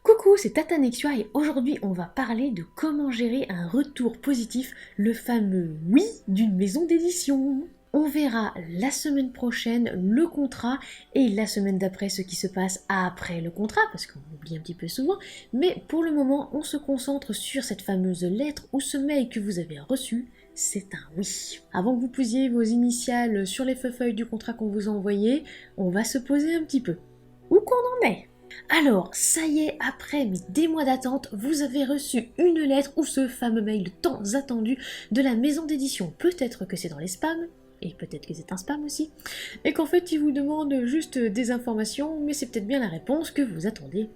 Coucou, c'est Tata Nexua et aujourd'hui on va parler de comment gérer un retour positif, le fameux oui d'une maison d'édition. On verra la semaine prochaine le contrat et la semaine d'après ce qui se passe après le contrat, parce qu'on oublie un petit peu souvent, mais pour le moment on se concentre sur cette fameuse lettre ou ce mail que vous avez reçu, c'est un oui. Avant que vous posiez vos initiales sur les feuilles du contrat qu'on vous a envoyé, on va se poser un petit peu. Où qu'on en est ? Alors, ça y est, après des mois d'attente, vous avez reçu une lettre ou ce fameux mail tant attendu de la maison d'édition. Peut-être que c'est dans les spams, et peut-être que c'est un spam aussi, et qu'en fait ils vous demandent juste des informations, mais c'est peut-être bien la réponse que vous attendez.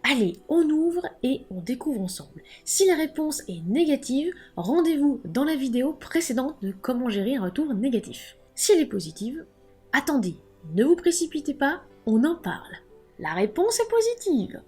Allez, on ouvre et on découvre ensemble. Si la réponse est négative, rendez-vous dans la vidéo précédente de comment gérer un retour négatif. Si elle est positive, attendez, ne vous précipitez pas, on en parle. La réponse est positive.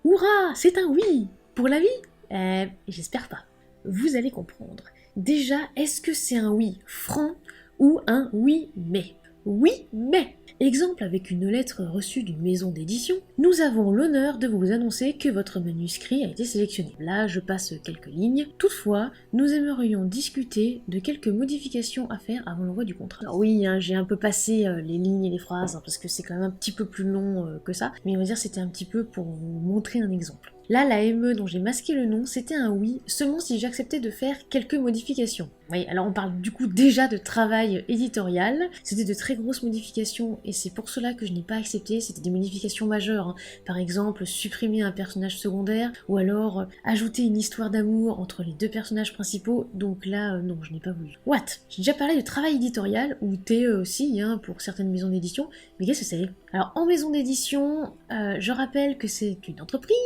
Hourra, c'est un oui. Pour la vie j'espère pas. Vous allez comprendre. Déjà, est-ce que c'est un oui franc ou un oui mais ? Oui mais. Exemple avec une lettre reçue d'une maison d'édition, nous avons l'honneur de vous annoncer que votre manuscrit a été sélectionné. Là, je passe quelques lignes. Toutefois, nous aimerions discuter de quelques modifications à faire avant l'envoi du contrat. Alors oui, j'ai un peu passé les lignes et les phrases, parce que c'est quand même un petit peu plus long que ça, mais on va dire c'était un petit peu pour vous montrer un exemple. Là, la ME dont j'ai masqué le nom, c'était un oui, seulement si j'acceptais de faire quelques modifications. Oui, alors on parle du coup déjà de travail éditorial, c'était de très grosses modifications et c'est pour cela que je n'ai pas accepté, c'était des modifications majeures. Par exemple, supprimer un personnage secondaire ou alors ajouter une histoire d'amour entre les deux personnages principaux, donc là, non, je n'ai pas voulu. What ? J'ai déjà parlé de travail éditorial, ou TE aussi, pour certaines maisons d'édition, mais qu'est-ce que c'est ? Alors en maison d'édition, je rappelle que c'est une entreprise,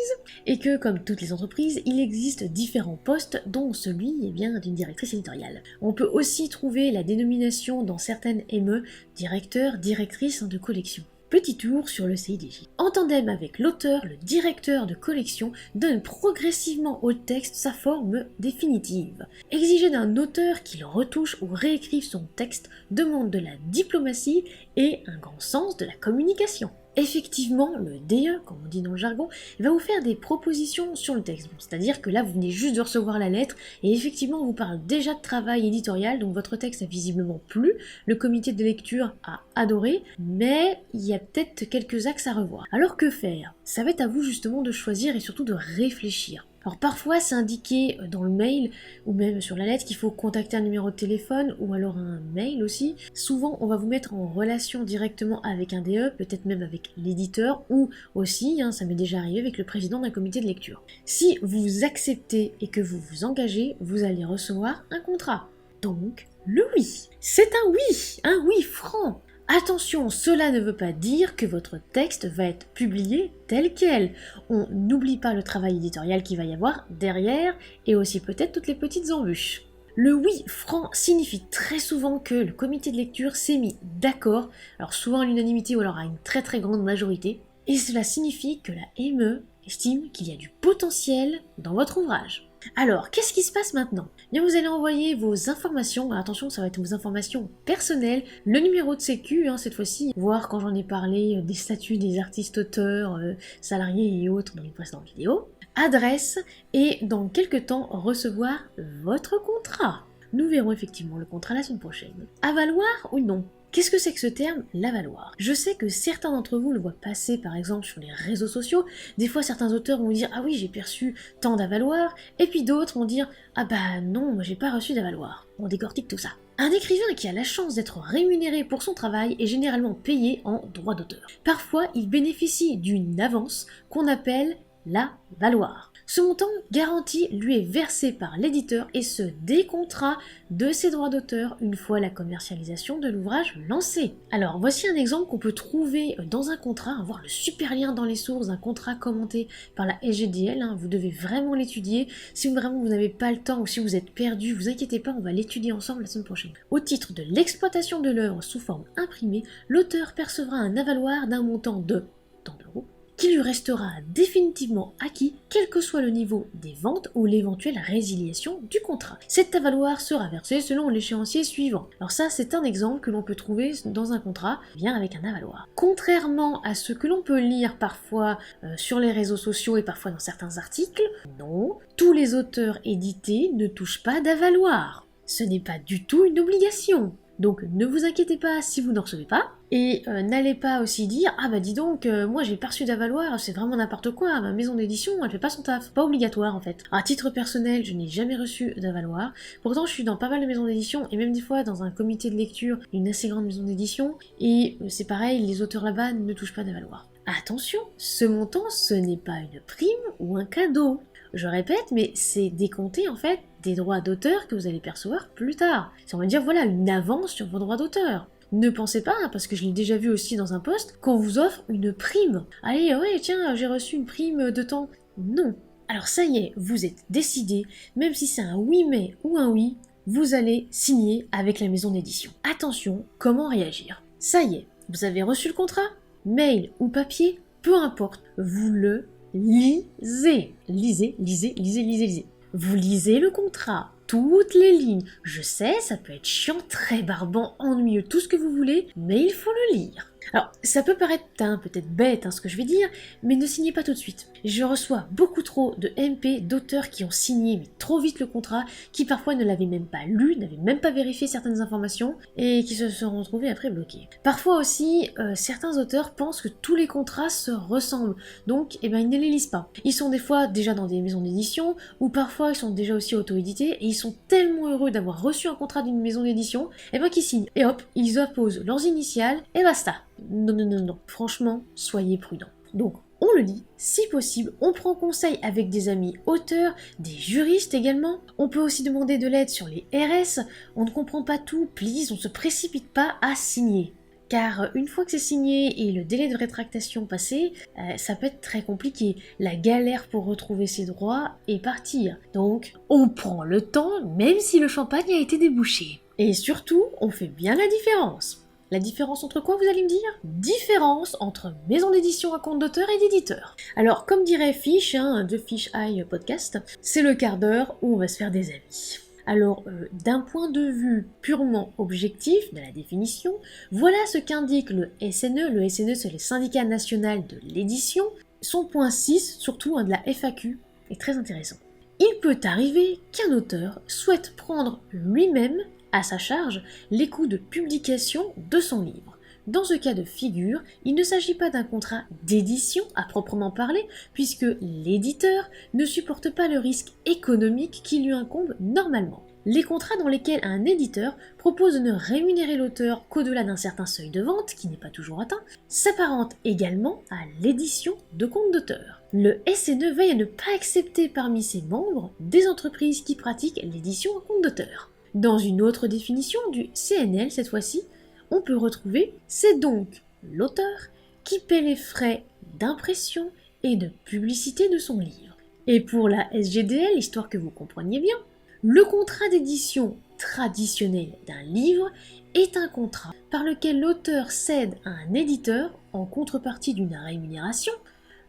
et que, comme toutes les entreprises, il existe différents postes, dont celui d'une directrice éditoriale. On peut aussi trouver la dénomination dans certaines ME, directeur, directrice de collection. Petit tour sur le CIDJ. En tandem avec l'auteur, le directeur de collection donne progressivement au texte sa forme définitive. Exiger d'un auteur qu'il retouche ou réécrive son texte demande de la diplomatie et un grand sens de la communication. Effectivement, le DE, comme on dit dans le jargon, va vous faire des propositions sur le texte. Bon, c'est-à-dire que là, vous venez juste de recevoir la lettre, et effectivement, on vous parle déjà de travail éditorial, donc votre texte a visiblement plu, le comité de lecture a adoré, mais il y a peut-être quelques axes à revoir. Alors que faire ? Ça va être à vous justement de choisir et surtout de réfléchir. Alors parfois c'est indiqué dans le mail ou même sur la lettre qu'il faut contacter un numéro de téléphone ou alors un mail aussi. Souvent on va vous mettre en relation directement avec un DE, peut-être même avec l'éditeur ou aussi, ça m'est déjà arrivé, avec le président d'un comité de lecture. Si vous acceptez et que vous vous engagez, vous allez recevoir un contrat. Donc le oui. C'est un oui franc. Attention, cela ne veut pas dire que votre texte va être publié tel quel. On n'oublie pas le travail éditorial qu'il va y avoir derrière et aussi peut-être toutes les petites embûches. Le oui franc signifie très souvent que le comité de lecture s'est mis d'accord, alors souvent à l'unanimité ou alors à une très très grande majorité, et cela signifie que la ME estime qu'il y a du potentiel dans votre ouvrage. Alors, qu'est-ce qui se passe maintenant ? Bien, vous allez envoyer vos informations, attention, ça va être vos informations personnelles, le numéro de sécu, cette fois-ci, voir quand j'en ai parlé des statuts des artistes auteurs, salariés et autres dans les précédentes vidéos, adresse, et dans quelques temps, recevoir votre contrat. Nous verrons effectivement le contrat la semaine prochaine. À valoir ou non ? Qu'est-ce que c'est que ce terme, l'avaloir ? Je sais que certains d'entre vous le voient passer par exemple sur les réseaux sociaux. Des fois certains auteurs vont dire « Ah oui, j'ai perçu tant d'avaloir », et puis d'autres vont dire « Ah bah non, moi j'ai pas reçu d'avaloir ». On décortique tout ça. Un écrivain qui a la chance d'être rémunéré pour son travail est généralement payé en droit d'auteur. Parfois, il bénéficie d'une avance qu'on appelle la valoir. Ce montant garanti lui est versé par l'éditeur et ce dès contrat de ses droits d'auteur une fois la commercialisation de l'ouvrage lancée. Alors voici un exemple qu'on peut trouver dans un contrat, voir le super lien dans les sources, un contrat commenté par la SGDL, vous devez vraiment l'étudier. Si vraiment vous n'avez pas le temps ou si vous êtes perdu, vous inquiétez pas, on va l'étudier ensemble la semaine prochaine. Au titre de l'exploitation de l'œuvre sous forme imprimée, l'auteur percevra un avaloir d'un montant de tant d'euros qui lui restera définitivement acquis quel que soit le niveau des ventes ou l'éventuelle résiliation du contrat. Cette avaloir sera versée selon l'échéancier suivant. Alors ça, c'est un exemple que l'on peut trouver dans un contrat bien avec un avaloir. Contrairement à ce que l'on peut lire parfois sur les réseaux sociaux et parfois dans certains articles, non, tous les auteurs édités ne touchent pas d'avaloir. Ce n'est pas du tout une obligation. Donc ne vous inquiétez pas si vous n'en recevez pas, et n'allez pas aussi dire « Ah bah dis donc, moi j'ai pas reçu d'avaloir, c'est vraiment n'importe quoi, ma maison d'édition elle fait pas son taf ». Pas obligatoire en fait. À titre personnel, je n'ai jamais reçu d'avaloir, pourtant je suis dans pas mal de maisons d'édition, et même des fois dans un comité de lecture d'une assez grande maison d'édition, et c'est pareil, les auteurs là-bas ne touchent pas d'avaloir. Attention, ce montant ce n'est pas une prime ou un cadeau. Je répète, mais c'est décompté en fait des droits d'auteur que vous allez percevoir plus tard. C'est on va dire voilà une avance sur vos droits d'auteur. Ne pensez pas, parce que je l'ai déjà vu aussi dans un post, qu'on vous offre une prime. Allez, ouais, tiens, j'ai reçu une prime de temps. Non. Alors ça y est, vous êtes décidé, même si c'est un oui mais ou un oui, vous allez signer avec la maison d'édition. Attention, comment réagir? Ça y est, vous avez reçu le contrat? Mail ou papier, peu importe, vous le lisez. Lisez. Vous lisez le contrat, toutes les lignes. Je sais, ça peut être chiant, très barbant, ennuyeux, tout ce que vous voulez, mais il faut le lire. Alors, ça peut paraître peut-être bête ce que je vais dire, mais ne signez pas tout de suite. Je reçois beaucoup trop de MP d'auteurs qui ont signé mais trop vite le contrat, qui parfois ne l'avaient même pas lu, n'avaient même pas vérifié certaines informations, et qui se sont retrouvés après bloqués. Parfois aussi, certains auteurs pensent que tous les contrats se ressemblent, donc ils ne les lisent pas. Ils sont des fois déjà dans des maisons d'édition, ou parfois ils sont déjà aussi auto-édités, et ils sont tellement heureux d'avoir reçu un contrat d'une maison d'édition, qu'ils signent, et hop, ils apposent leurs initiales, et basta. Non. Franchement, soyez prudents. Donc, on le lit, si possible, on prend conseil avec des amis auteurs, des juristes également. On peut aussi demander de l'aide sur les RS. On ne comprend pas tout, please, on ne se précipite pas à signer. Car une fois que c'est signé et le délai de rétractation passé, ça peut être très compliqué. La galère pour retrouver ses droits et partir. Donc, on prend le temps, même si le champagne a été débouché. Et surtout, on fait bien la différence. La différence entre quoi, vous allez me dire? Différence entre maison d'édition à compte d'auteur et d'éditeur. Alors, comme dirait Fish, de Fish Eye Podcast, c'est le quart d'heure où on va se faire des amis. Alors, d'un point de vue purement objectif de la définition, voilà ce qu'indique le SNE. Le SNE, c'est le syndicat national de l'édition. Son point 6, surtout de la FAQ, est très intéressant. Il peut arriver qu'un auteur souhaite prendre lui-même à sa charge les coûts de publication de son livre. Dans ce cas de figure, il ne s'agit pas d'un contrat d'édition à proprement parler, puisque l'éditeur ne supporte pas le risque économique qui lui incombe normalement. Les contrats dans lesquels un éditeur propose de ne rémunérer l'auteur qu'au-delà d'un certain seuil de vente, qui n'est pas toujours atteint, s'apparentent également à l'édition de compte d'auteur. Le SNE veille à ne pas accepter parmi ses membres des entreprises qui pratiquent l'édition à compte d'auteur. Dans une autre définition du CNL, cette fois-ci, on peut retrouver « c'est donc l'auteur qui paie les frais d'impression et de publicité de son livre ». Et pour la SGDL, histoire que vous compreniez bien, le contrat d'édition traditionnel d'un livre est un contrat par lequel l'auteur cède à un éditeur, en contrepartie d'une rémunération,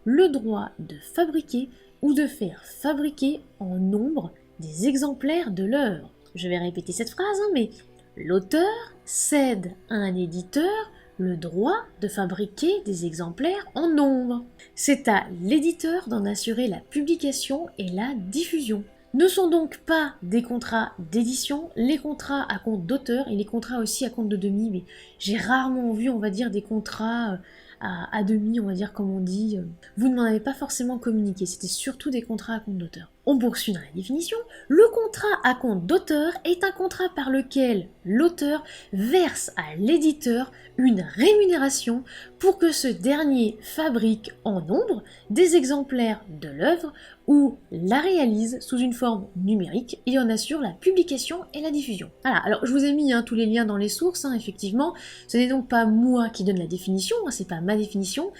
le droit de fabriquer ou de faire fabriquer en nombre des exemplaires de l'œuvre. Je vais répéter cette phrase, mais l'auteur cède à un éditeur le droit de fabriquer des exemplaires en nombre. C'est à l'éditeur d'en assurer la publication et la diffusion. Ne sont donc pas des contrats d'édition, les contrats à compte d'auteur et les contrats aussi à compte de demi, mais j'ai rarement vu, on va dire, des contrats à demi, on va dire comme on dit. Vous ne m'en avez pas forcément communiqué, c'était surtout des contrats à compte d'auteur. On poursuit dans la définition. Le contrat à compte d'auteur est un contrat par lequel l'auteur verse à l'éditeur une rémunération pour que ce dernier fabrique en nombre des exemplaires de l'œuvre ou la réalise sous une forme numérique et en assure la publication et la diffusion. Voilà, alors je vous ai mis tous les liens dans les sources, effectivement. Ce n'est donc pas moi qui donne la définition, c'est pas ma définition,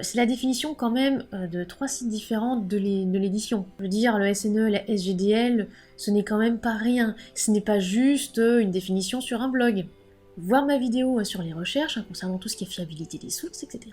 c'est la définition quand même de 3 sites différents de l'édition. Je veux dire, le SNE, la SGDL, ce n'est quand même pas rien, ce n'est pas juste une définition sur un blog. Voir ma vidéo sur les recherches concernant tout ce qui est fiabilité des sources, etc.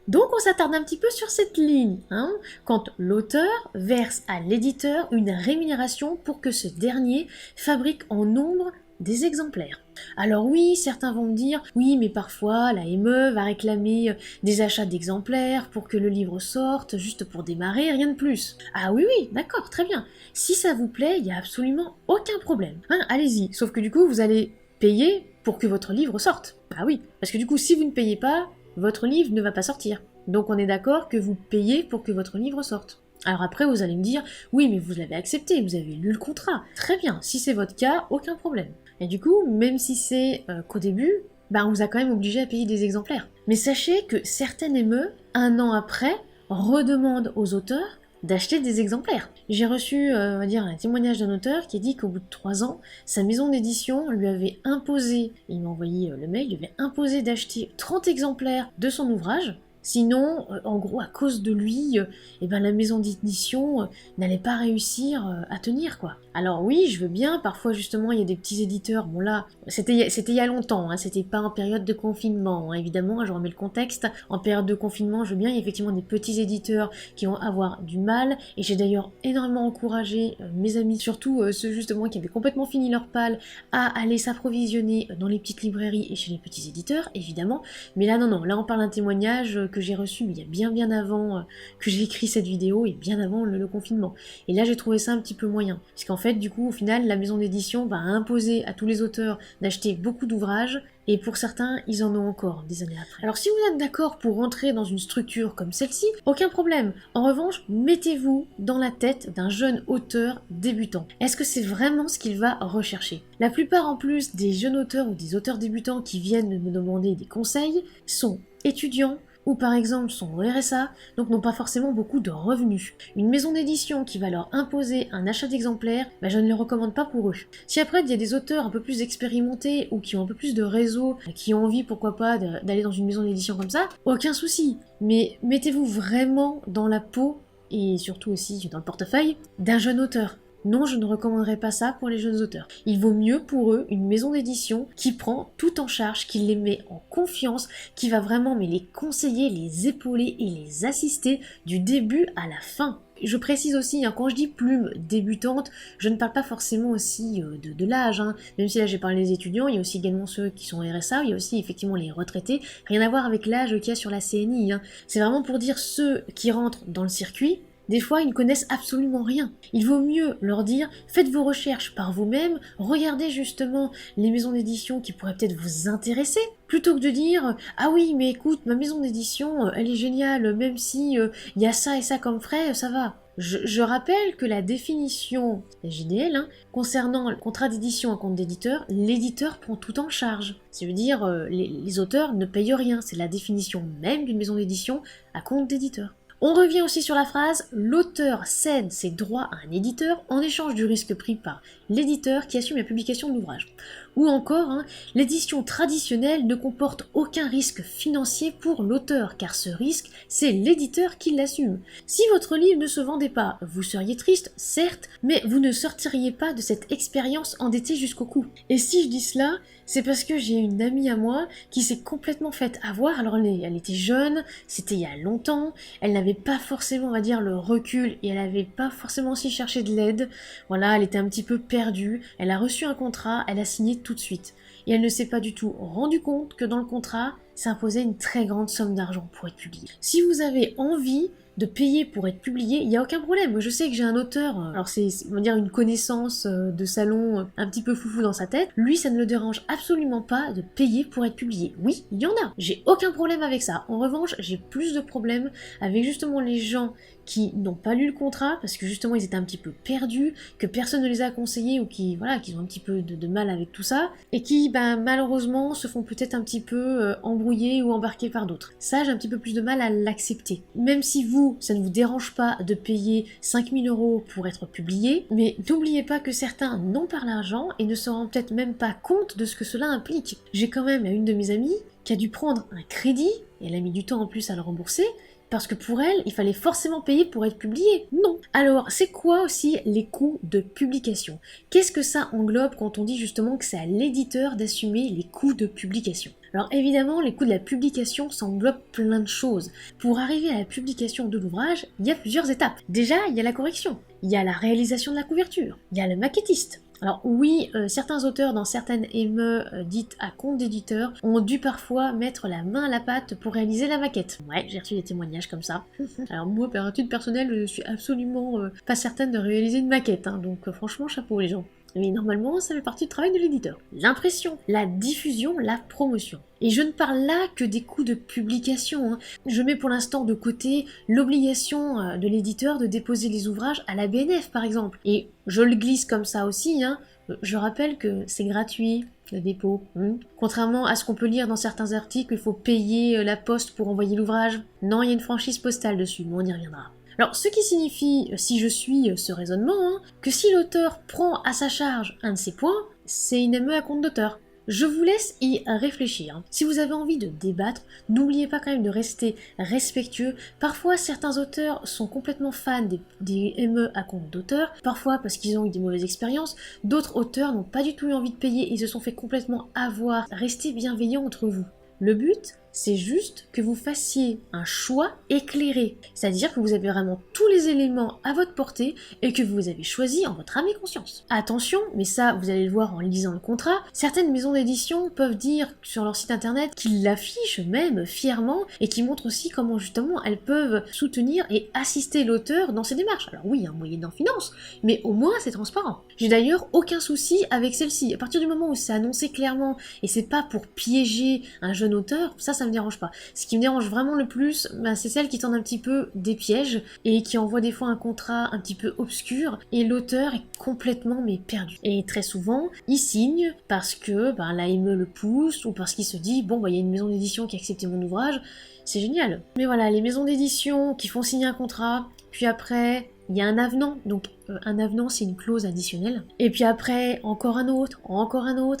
Donc on s'attarde un petit peu sur cette ligne, hein, quand l'auteur verse à l'éditeur une rémunération pour que ce dernier fabrique en nombre des exemplaires. Alors oui, certains vont me dire, oui mais parfois la ME va réclamer des achats d'exemplaires pour que le livre sorte, juste pour démarrer, rien de plus. Ah oui, d'accord, très bien. Si ça vous plaît, il n'y a absolument aucun problème. Hein, allez-y, sauf que du coup vous allez payer pour que votre livre sorte. Ah oui, parce que du coup si vous ne payez pas, votre livre ne va pas sortir. Donc on est d'accord que vous payez pour que votre livre sorte. Alors après vous allez me dire, oui mais vous l'avez accepté, vous avez lu le contrat. Très bien, si c'est votre cas, aucun problème. Et du coup, même si c'est qu'au début, on vous a quand même obligé à payer des exemplaires. Mais sachez que certaines ME, un an après, redemandent aux auteurs d'acheter des exemplaires. J'ai reçu, on va dire, un témoignage d'un auteur qui a dit qu'au bout de 3 ans, sa maison d'édition lui avait imposé, il m'a envoyé le mail, lui avait imposé d'acheter 30 exemplaires de son ouvrage. Sinon, en gros, à cause de lui, la maison d'édition n'allait pas réussir à tenir, quoi. Alors oui, je veux bien, parfois justement, il y a des petits éditeurs, bon là, c'était il y a longtemps, hein, c'était pas en période de confinement, hein, évidemment, je remets le contexte, en période de confinement, je veux bien, il y a effectivement des petits éditeurs qui vont avoir du mal, et j'ai d'ailleurs énormément encouragé mes amis, surtout ceux justement qui avaient complètement fini leur palle, à aller s'approvisionner dans les petites librairies et chez les petits éditeurs, évidemment, mais là non, là on parle d'un témoignage que j'ai reçu mais il y a bien avant que j'ai écrit cette vidéo et bien avant le confinement. Et là j'ai trouvé ça un petit peu moyen. Parce qu'en fait du coup au final la maison d'édition va imposer à tous les auteurs d'acheter beaucoup d'ouvrages et pour certains ils en ont encore des années après. Alors si vous êtes d'accord pour rentrer dans une structure comme celle-ci, aucun problème. En revanche, mettez-vous dans la tête d'un jeune auteur débutant. Est-ce que c'est vraiment ce qu'il va rechercher? La plupart en plus des jeunes auteurs ou des auteurs débutants qui viennent me demander des conseils sont étudiants, ou par exemple sont au RSA, donc n'ont pas forcément beaucoup de revenus. Une maison d'édition qui va leur imposer un achat d'exemplaires, je ne les recommande pas pour eux. Si après il y a des auteurs un peu plus expérimentés ou qui ont un peu plus de réseau, qui ont envie pourquoi pas d'aller dans une maison d'édition comme ça, aucun souci. Mais mettez-vous vraiment dans la peau, et surtout aussi dans le portefeuille, d'un jeune auteur. Non, je ne recommanderais pas ça pour les jeunes auteurs. Il vaut mieux pour eux une maison d'édition qui prend tout en charge, qui les met en confiance, qui va vraiment les conseiller, les épauler et les assister du début à la fin. Je précise aussi, quand je dis plume débutante, je ne parle pas forcément aussi de l'âge, même si là j'ai parlé des étudiants, il y a aussi également ceux qui sont RSA, il y a aussi effectivement les retraités, rien à voir avec l'âge qu'il y a sur la CNI. C'est vraiment pour dire ceux qui rentrent dans le circuit. Des fois, ils ne connaissent absolument rien. Il vaut mieux leur dire, faites vos recherches par vous-même, regardez justement les maisons d'édition qui pourraient peut-être vous intéresser, plutôt que de dire, ah oui, mais écoute, ma maison d'édition, elle est géniale, même si il y a ça et ça comme frais, ça va. Je rappelle que la définition GDL, concernant le contrat d'édition à compte d'éditeur, l'éditeur prend tout en charge. Ça veut dire, les auteurs ne payent rien, c'est la définition même d'une maison d'édition à compte d'éditeur. On revient aussi sur la phrase « L'auteur cède ses droits à un éditeur en échange du risque pris par l'éditeur qui assume la publication de l'ouvrage. » Ou encore, l'édition traditionnelle ne comporte aucun risque financier pour l'auteur, car ce risque, c'est l'éditeur qui l'assume. Si votre livre ne se vendait pas, vous seriez triste, certes, mais vous ne sortiriez pas de cette expérience endettée jusqu'au cou. Et si je dis cela, c'est parce que j'ai une amie à moi qui s'est complètement faite avoir, alors elle était jeune, c'était il y a longtemps, elle n'avait pas forcément, on va dire, le recul, et elle n'avait pas forcément aussi cherché de l'aide, voilà, elle était un petit peu perdue, elle a reçu un contrat, elle a signé tout de suite. Et elle ne s'est pas du tout rendu compte que dans le contrat, ça imposait une très grande somme d'argent pour être publié. Si vous avez envie de payer pour être publié, il n'y a aucun problème. Moi, je sais que j'ai un auteur, alors c'est on va dire une connaissance de salon un petit peu foufou dans sa tête, lui ça ne le dérange absolument pas de payer pour être publié. Oui, il y en a, j'ai aucun problème avec ça. En revanche, j'ai plus de problèmes avec justement les gens qui n'ont pas lu le contrat, parce que justement ils étaient un petit peu perdus, que personne ne les a conseillés, ou qui ont un petit peu de mal avec tout ça, et qui malheureusement se font peut-être un petit peu embrouiller ou embarquer par d'autres. Ça, j'ai un petit peu plus de mal à l'accepter. Même si vous, ça ne vous dérange pas de payer 5000 € pour être publié, mais n'oubliez pas que certains n'ont pas l'argent et ne se rendent peut-être même pas compte de ce que cela implique. J'ai quand même une de mes amies qui a dû prendre un crédit, et elle a mis du temps en plus à le rembourser, parce que pour elle, il fallait forcément payer pour être publié. Non. Alors, c'est quoi aussi les coûts de publication? Qu'est-ce que ça englobe quand on dit justement que c'est à l'éditeur d'assumer les coûts de publication? Alors évidemment, les coûts de la publication, ça englobe plein de choses. Pour arriver à la publication de l'ouvrage, il y a plusieurs étapes. Déjà, il y a la correction, il y a la réalisation de la couverture, il y a le maquettiste. Alors oui, certains auteurs dans certaines ME dites à compte d'éditeur ont dû parfois mettre la main à la pâte pour réaliser la maquette. Ouais, j'ai reçu des témoignages comme ça. Alors moi, par étude personnelle, je suis absolument pas certaine de réaliser une maquette, hein, donc franchement, chapeau les gens. Mais normalement, ça fait partie du travail de l'éditeur. L'impression, la diffusion, la promotion. Et je ne parle là que des coûts de publication, hein. Je mets pour l'instant de côté l'obligation de l'éditeur de déposer les ouvrages à la BNF par exemple. Et je le glisse comme ça aussi, hein. Je rappelle que c'est gratuit, le dépôt. Contrairement à ce qu'on peut lire dans certains articles, il faut payer la poste pour envoyer l'ouvrage. Non, il y a une franchise postale dessus, mais on y reviendra. Alors, ce qui signifie, si je suis ce raisonnement, hein, que si l'auteur prend à sa charge un de ces points, c'est une ME à compte d'auteur. Je vous laisse y réfléchir. Si vous avez envie de débattre, n'oubliez pas quand même de rester respectueux. Parfois, certains auteurs sont complètement fans des ME à compte d'auteur, parfois parce qu'ils ont eu des mauvaises expériences, d'autres auteurs n'ont pas du tout eu envie de payer et se sont fait complètement avoir. Restez bienveillants entre vous. Le but, c'est juste que vous fassiez un choix éclairé. C'est-à-dire que vous avez vraiment tous les éléments à votre portée et que vous avez choisi en votre âme et conscience. Attention, mais ça, vous allez le voir en lisant le contrat, certaines maisons d'édition peuvent dire sur leur site internet qu'ils l'affichent même fièrement et qui montrent aussi comment justement elles peuvent soutenir et assister l'auteur dans ses démarches. Alors oui, moyennant finance, mais au moins c'est transparent. J'ai d'ailleurs aucun souci avec celle-ci. À partir du moment où c'est annoncé clairement et c'est pas pour piéger un jeune auteur, ça me dérange pas. Ce qui me dérange vraiment le plus, c'est celle qui tendent un petit peu des pièges et qui envoie des fois un contrat un petit peu obscur et l'auteur est complètement perdu. Et très souvent, il signe parce que l'AME le pousse ou parce qu'il se dit bon il y a une maison d'édition qui a accepté mon ouvrage, c'est génial. Mais voilà, les maisons d'édition qui font signer un contrat, puis après il y a un avenant, donc un avenant c'est une clause additionnelle, et puis après encore un autre,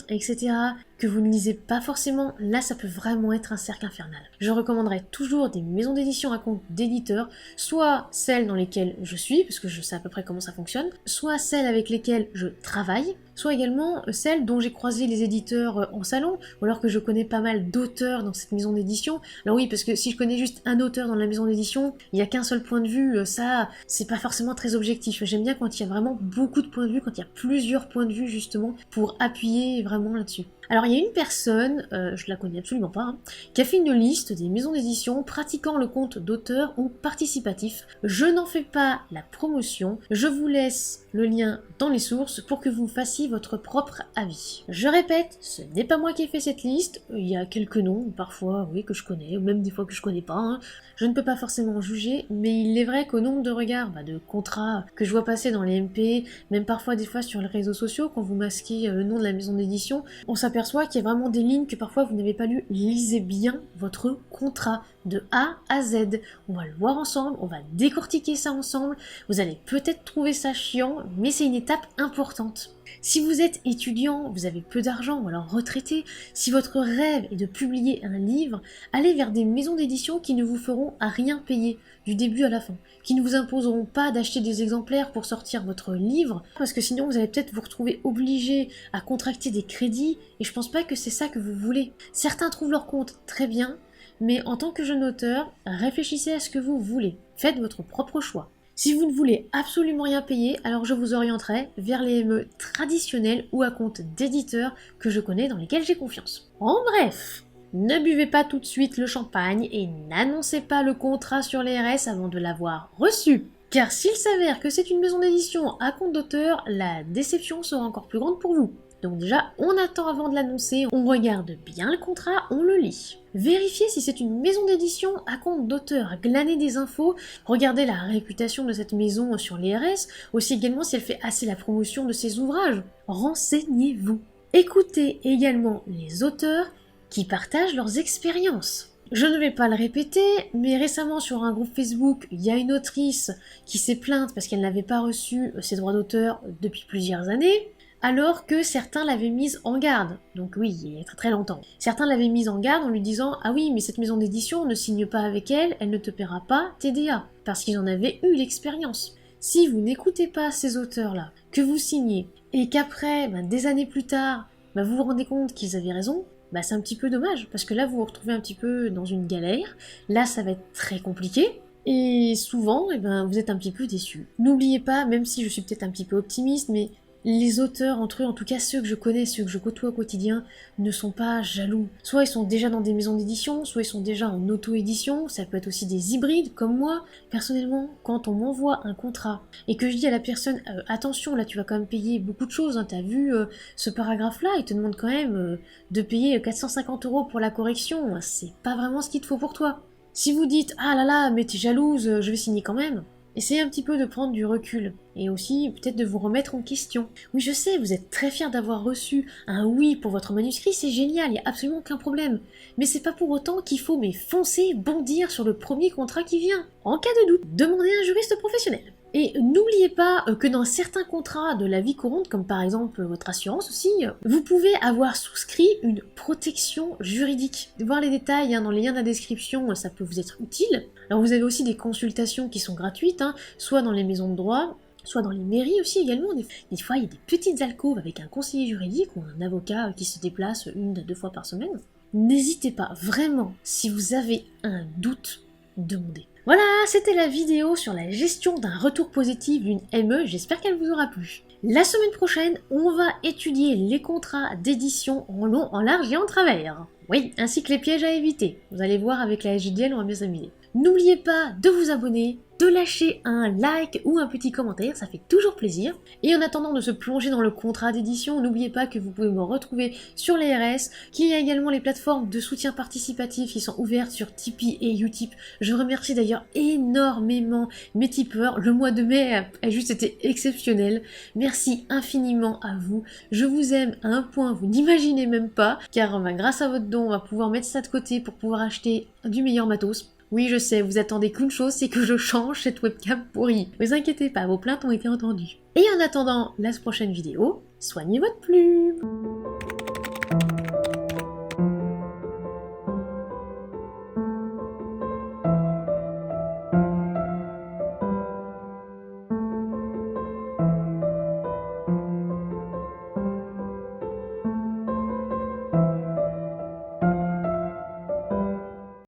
etc., que vous ne lisez pas forcément, là ça peut vraiment être un cercle infernal. Je recommanderais toujours des maisons d'édition à compte d'éditeurs, soit celles dans lesquelles je suis, parce que je sais à peu près comment ça fonctionne, soit celles avec lesquelles je travaille, soit également celles dont j'ai croisé les éditeurs en salon, ou alors que je connais pas mal d'auteurs dans cette maison d'édition. Alors oui, parce que si je connais juste un auteur dans la maison d'édition, il n'y a qu'un seul point de vue, ça c'est pas forcément très objectif. J'aime bien quand il y a vraiment beaucoup de points de vue, quand il y a plusieurs points de vue justement pour appuyer vraiment là-dessus. Alors il y a une personne, je la connais absolument pas, hein, qui a fait une liste des maisons d'édition pratiquant le compte d'auteur ou participatif. Je n'en fais pas la promotion, je vous laisse le lien dans les sources pour que vous fassiez votre propre avis. Je répète, ce n'est pas moi qui ai fait cette liste, il y a quelques noms, parfois oui que je connais, ou même des fois que je connais pas, hein. Je ne peux pas forcément juger, mais il est vrai qu'au nombre de regards, de contrats que je vois passer dans les MP, même parfois des fois sur les réseaux sociaux, quand vous masquez le nom de la maison d'édition, on s'aperçoit qu'il y a vraiment des lignes que parfois vous n'avez pas lues. Lisez bien votre contrat de A à Z. On va le voir ensemble, on va décortiquer ça ensemble. Vous allez peut-être trouver ça chiant, mais c'est une étape importante. Si vous êtes étudiant, vous avez peu d'argent ou alors retraité, si votre rêve est de publier un livre, allez vers des maisons d'édition qui ne vous feront à rien payer, du début à la fin, qui ne vous imposeront pas d'acheter des exemplaires pour sortir votre livre, parce que sinon vous allez peut-être vous retrouver obligé à contracter des crédits, et je pense pas que c'est ça que vous voulez. Certains trouvent leur compte très bien, mais en tant que jeune auteur, réfléchissez à ce que vous voulez. Faites votre propre choix. Si vous ne voulez absolument rien payer, alors je vous orienterai vers les ME traditionnels ou à compte d'éditeurs que je connais dans lesquels j'ai confiance. En bref, ne buvez pas tout de suite le champagne et n'annoncez pas le contrat sur les RS avant de l'avoir reçu. Car s'il s'avère que c'est une maison d'édition à compte d'auteur, la déception sera encore plus grande pour vous. Donc déjà, on attend avant de l'annoncer, on regarde bien le contrat, on le lit. Vérifiez si c'est une maison d'édition à compte d'auteur, glanez des infos, regardez la réputation de cette maison sur les RS, aussi également si elle fait assez la promotion de ses ouvrages. Renseignez-vous. Écoutez également les auteurs qui partagent leurs expériences. Je ne vais pas le répéter, mais récemment sur un groupe Facebook, il y a une autrice qui s'est plainte parce qu'elle n'avait pas reçu ses droits d'auteur depuis plusieurs années. alors que certains l'avaient mise en garde. Donc oui, il y a très très longtemps. Certains l'avaient mise en garde en lui disant « Ah oui, mais cette maison d'édition, ne signe pas avec elle, elle ne te paiera pas TDA. » Parce qu'ils en avaient eu l'expérience. Si vous n'écoutez pas ces auteurs-là, que vous signez, et qu'après, des années plus tard, vous vous rendez compte qu'ils avaient raison, c'est un petit peu dommage, parce que là vous vous retrouvez un petit peu dans une galère, là ça va être très compliqué, et souvent, vous êtes un petit peu déçus. N'oubliez pas, même si je suis peut-être un petit peu optimiste, mais les auteurs entre eux, en tout cas ceux que je connais, ceux que je côtoie au quotidien, ne sont pas jaloux. Soit ils sont déjà dans des maisons d'édition, soit ils sont déjà en auto-édition, ça peut être aussi des hybrides comme moi. Personnellement, quand on m'envoie un contrat et que je dis à la personne attention, là tu vas quand même payer beaucoup de choses, hein, t'as vu ce paragraphe-là, il te demande quand même de payer 450 € pour la correction, c'est pas vraiment ce qu'il te faut pour toi. Si vous dites ah là là, mais t'es jalouse, je vais signer quand même. Essayez un petit peu de prendre du recul, et aussi peut-être de vous remettre en question. Oui, je sais, vous êtes très fiers d'avoir reçu un oui pour votre manuscrit, c'est génial, il n'y a absolument aucun problème. Mais c'est pas pour autant qu'il faut foncer, bondir sur le premier contrat qui vient. En cas de doute, demandez à un juriste professionnel. Et n'oubliez pas que dans certains contrats de la vie courante, comme par exemple votre assurance aussi, vous pouvez avoir souscrit une protection juridique. Voir les détails dans les liens de la description, ça peut vous être utile. Alors vous avez aussi des consultations qui sont gratuites, soit dans les maisons de droit, soit dans les mairies aussi également. Des fois, il y a des petites alcôves avec un conseiller juridique ou un avocat qui se déplace 1 à 2 fois par semaine. N'hésitez pas, vraiment, si vous avez un doute, demandez. Voilà, c'était la vidéo sur la gestion d'un retour positif d'une ME, j'espère qu'elle vous aura plu. La semaine prochaine, on va étudier les contrats d'édition en long, en large et en travers. Oui, ainsi que les pièges à éviter. Vous allez voir avec la SJDL, on va bien s'amuser. N'oubliez pas de vous abonner, de lâcher un like ou un petit commentaire, ça fait toujours plaisir. Et en attendant de se plonger dans le contrat d'édition, n'oubliez pas que vous pouvez me retrouver sur les RS, qu'il y a également les plateformes de soutien participatif qui sont ouvertes sur Tipeee et Utip. Je remercie d'ailleurs énormément mes tipeurs, le mois de mai a juste été exceptionnel. Merci infiniment à vous, je vous aime à un point vous n'imaginez même pas, car grâce à votre don, on va pouvoir mettre ça de côté pour pouvoir acheter du meilleur matos. Oui, je sais, vous attendez qu'une chose, c'est que je change cette webcam pourrie. Ne vous inquiétez pas, vos plaintes ont été entendues. Et en attendant la prochaine vidéo, soignez votre plume.